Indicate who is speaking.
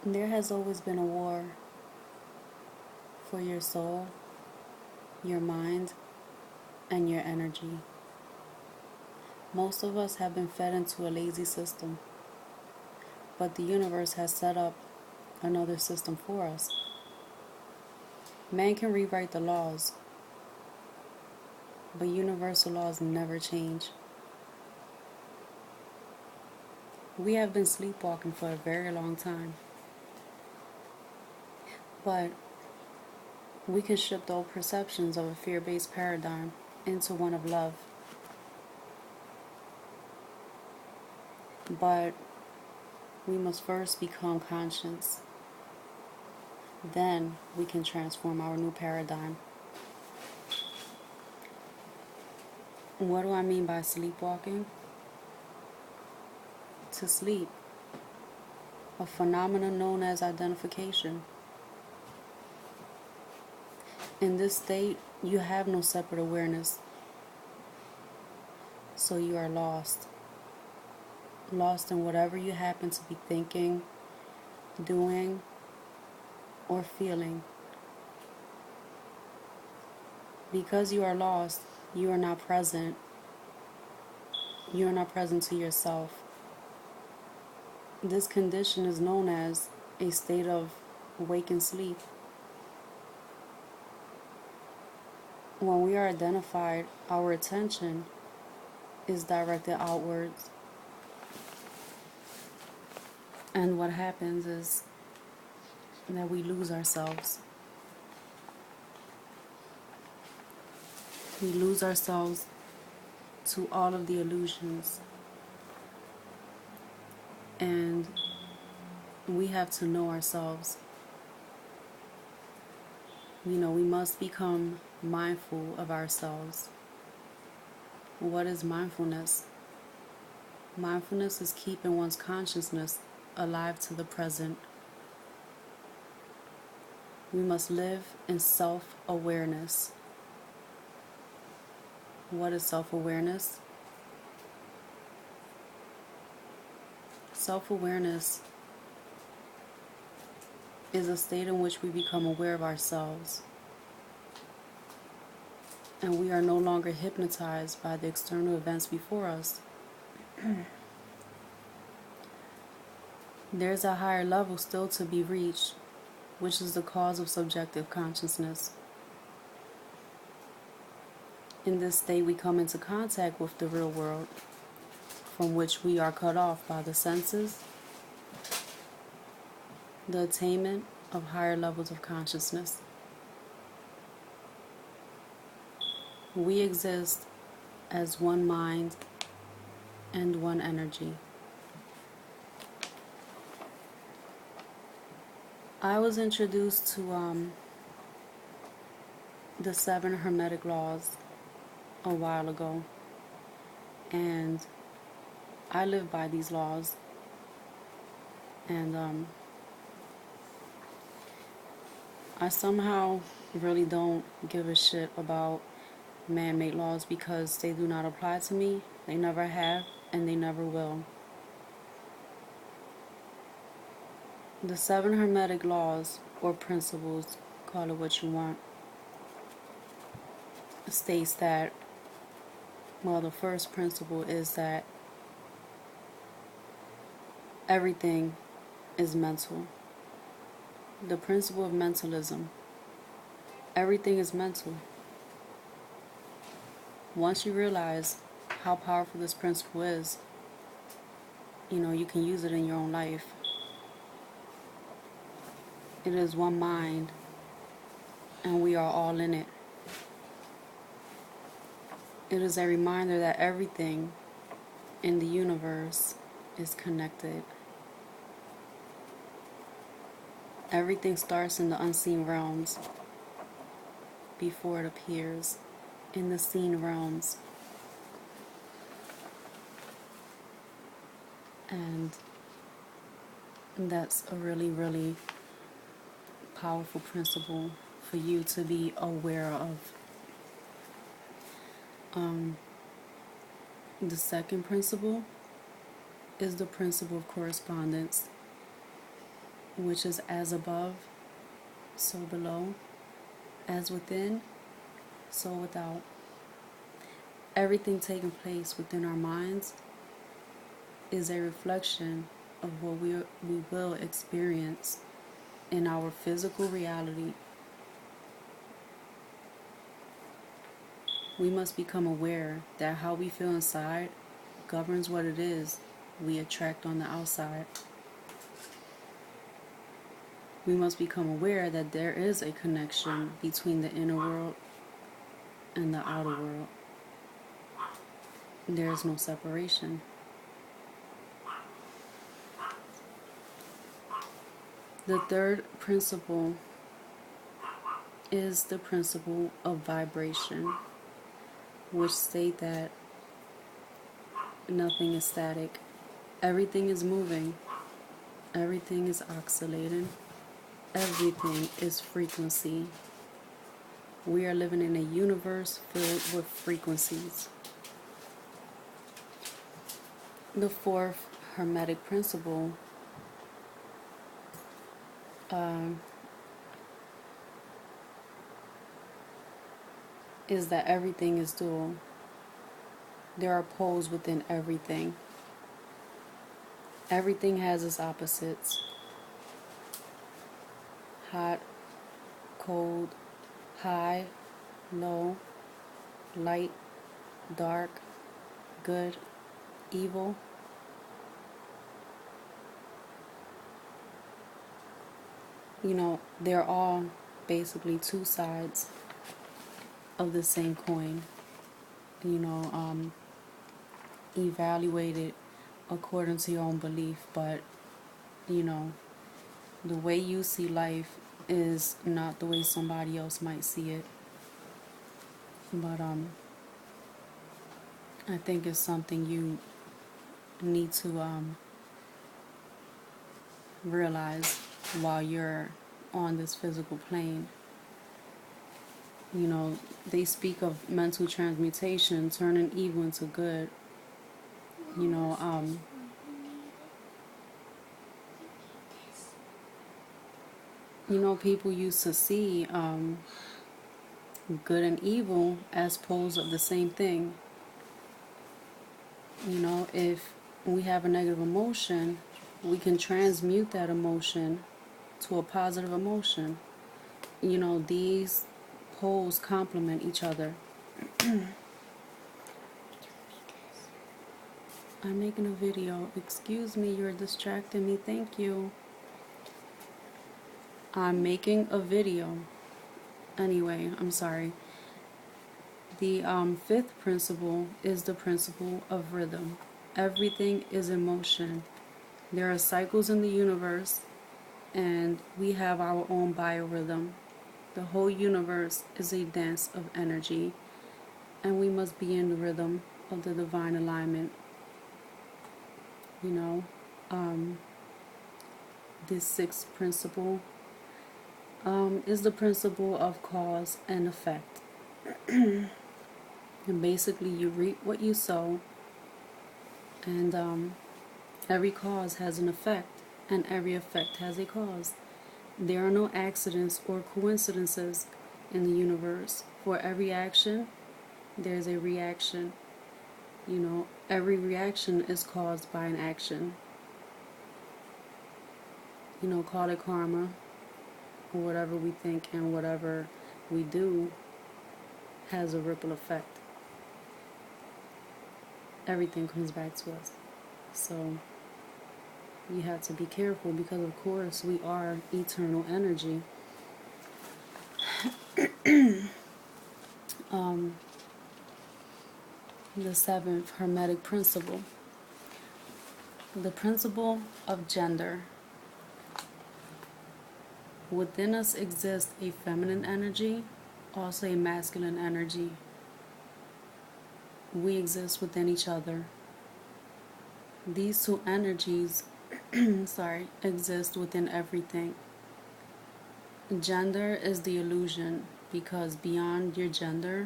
Speaker 1: There has always been a war for your soul, your mind, and your energy. Most of us have been fed into a lazy system, but the universe has set up another system for us. Man can rewrite the laws, but universal laws never change. We have been sleepwalking for a very long time, but we can shift old perceptions of a fear-based paradigm into one of love. But we must first become conscious. Then we can transform our new paradigm. What do I mean by sleepwalking? To sleep, a phenomenon known as identification. In this state, you have no separate awareness, so you are lost. Lost in whatever you happen to be thinking, doing, or feeling. Because you are lost, you are not present. You are not present to yourself. This condition is known as a state of awakened sleep. When we are identified, our attention is directed outwards. And what happens is that we lose ourselves. We lose ourselves to all of the illusions. And we have to know ourselves. We must become mindful of ourselves. What is mindfulness? Mindfulness is keeping one's consciousness alive to the present. We must live in self-awareness. What is self-awareness? Self-awareness is a state in which we become aware of ourselves, and we are no longer hypnotized by the external events before us. There's a higher level still to be reached, which is the cause of subjective consciousness. In this state, we come into contact with the real world, from which we are cut off by the senses, the attainment of higher levels of consciousness. We exist as one mind and one energy. I was introduced to the 7 Hermetic laws a while ago, and I live by these laws, and I somehow really don't give a shit about man-made laws because they do not apply to me. They never have, and they never will. The 7 Hermetic laws, or principles, call it what you want, states that, well, the first principle is that everything is mental. The principle of mentalism. Everything is mental. Once you realize how powerful this principle is, you can use it in your own life. It is one mind, and we are all in it. It is a reminder that everything in the universe is connected. Everything starts in the unseen realms before it appears in the seen realms. And that's a really, really powerful principle for you to be aware of. The second principle is the principle of correspondence. which is as above, so below, as within, so without. Everything taking place within our minds is a reflection of what we will experience in our physical reality. We must become aware that how we feel inside governs what it is we attract on the outside. We must become aware that there is a connection between the inner world and the outer world. There is no separation. The third principle is the principle of vibration, which state that nothing is static. Everything is moving. Everything is oscillating. Everything is frequency. We are living in a universe filled with frequencies. The fourth Hermetic Principle is that everything is dual. There are poles within everything. Everything has its opposites. Hot, cold, high, low, light, dark, good, evil. They're all basically two sides of the same coin. Evaluate it according to your own belief, but the way you see life is not the way somebody else might see it. But I think it's something you need to realize while you're on this physical plane. They speak of mental transmutation, turning evil into good. People used to see good and evil as poles of the same thing. If we have a negative emotion, we can transmute that emotion to a positive emotion. These poles complement each other. I'm making a video. Excuse me, you're distracting me. Thank you. I'm making a video. Anyway, I'm sorry. The fifth principle is the principle of rhythm. Everything is in motion. There are cycles in the universe, and we have our own biorhythm. The whole universe is a dance of energy, and we must be in the rhythm of the divine alignment. This sixth principle is the principle of cause and effect. And basically, you reap what you sow, and every cause has an effect, and every effect has a cause. There are no accidents or coincidences in the universe. For every action, there's a reaction. Every reaction is caused by an action. Call it karma, or whatever we think, and whatever we do has a ripple effect. Everything comes back to us. So you have to be careful, because of course we are eternal energy. The seventh Hermetic Principle, the principle of gender. Within us exists a feminine energy, also a masculine energy. We exist within each other. These two energies exist within everything. Gender is the illusion, because beyond your gender